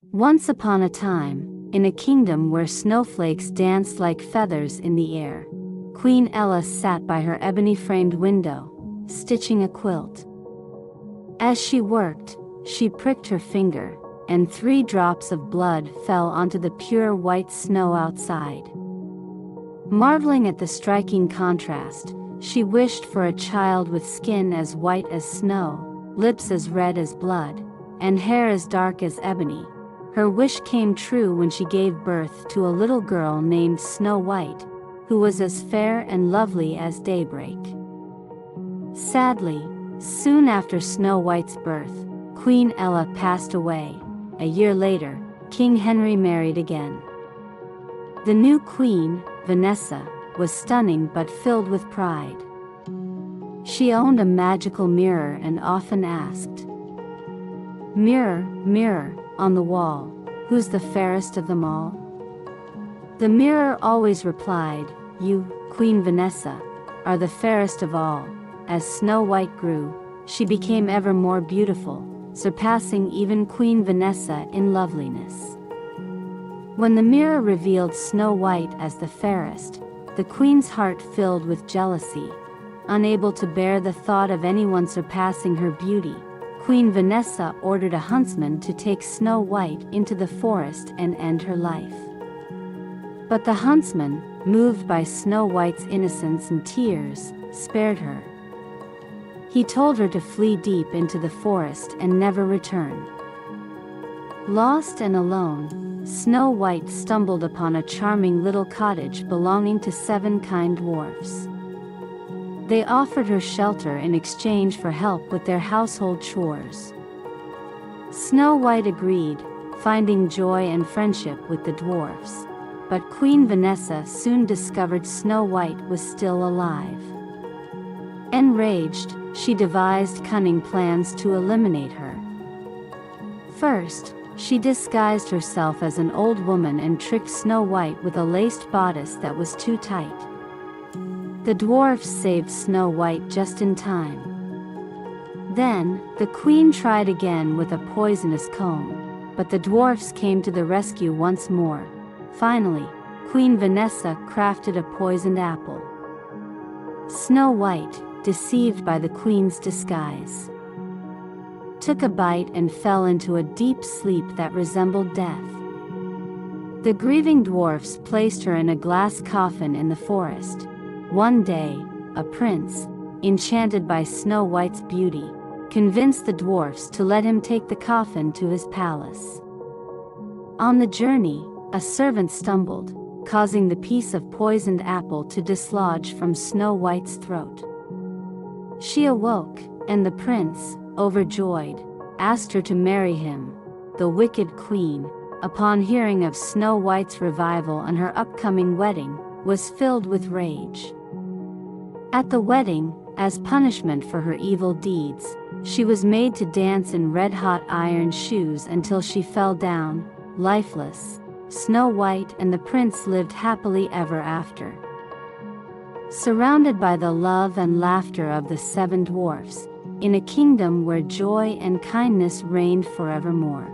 Once upon a time, in a kingdom where snowflakes danced like feathers in the air, Queen Ella sat by her ebony-framed window, stitching a quilt. As she worked, she pricked her finger, and 3 drops of blood fell onto the pure white snow outside. Marveling at the striking contrast, she wished for a child with skin as white as snow, lips as red as blood, and hair as dark as ebony. Her wish came true when she gave birth to a little girl named Snow White, who was as fair and lovely as daybreak. Sadly, soon after Snow White's birth, Queen Ella passed away. A year later, King Henry married again. The new queen, Vanessa, was stunning but filled with pride. She owned a magical mirror and often asked, "Mirror, mirror, on the wall, who's the fairest of them all?" The mirror always replied, "You, Queen Vanessa, are the fairest of all." As Snow White grew, she became ever more beautiful, surpassing even Queen Vanessa in loveliness. When the mirror revealed Snow White as the fairest, the queen's heart filled with jealousy. Unable to bear the thought of anyone surpassing her beauty, Queen Vanessa ordered a huntsman to take Snow White into the forest and end her life. But the huntsman, moved by Snow White's innocence and tears, spared her. He told her to flee deep into the forest and never return. Lost and alone, Snow White stumbled upon a charming little cottage belonging to 7 kind dwarfs. They offered her shelter in exchange for help with their household chores. Snow White agreed, finding joy and friendship with the dwarfs. But Queen Vanessa soon discovered Snow White was still alive. Enraged, she devised cunning plans to eliminate her. First, she disguised herself as an old woman and tricked Snow White with a laced bodice that was too tight. The dwarfs saved Snow White just in time. Then, the queen tried again with a poisonous comb, but the dwarfs came to the rescue once more. Finally, Queen Vanessa crafted a poisoned apple. Snow White, deceived by the queen's disguise, took a bite and fell into a deep sleep that resembled death. The grieving dwarfs placed her in a glass coffin in the forest. One day, a prince, enchanted by Snow White's beauty, convinced the dwarfs to let him take the coffin to his palace. On the journey, a servant stumbled, causing the piece of poisoned apple to dislodge from Snow White's throat. She awoke, and the prince, overjoyed, asked her to marry him. The wicked queen, upon hearing of Snow White's revival and her upcoming wedding, was filled with rage. At the wedding, as punishment for her evil deeds, she was made to dance in red-hot iron shoes until she fell down, lifeless. Snow White and the prince lived happily ever after, surrounded by the love and laughter of the 7 dwarfs, in a kingdom where joy and kindness reigned forevermore.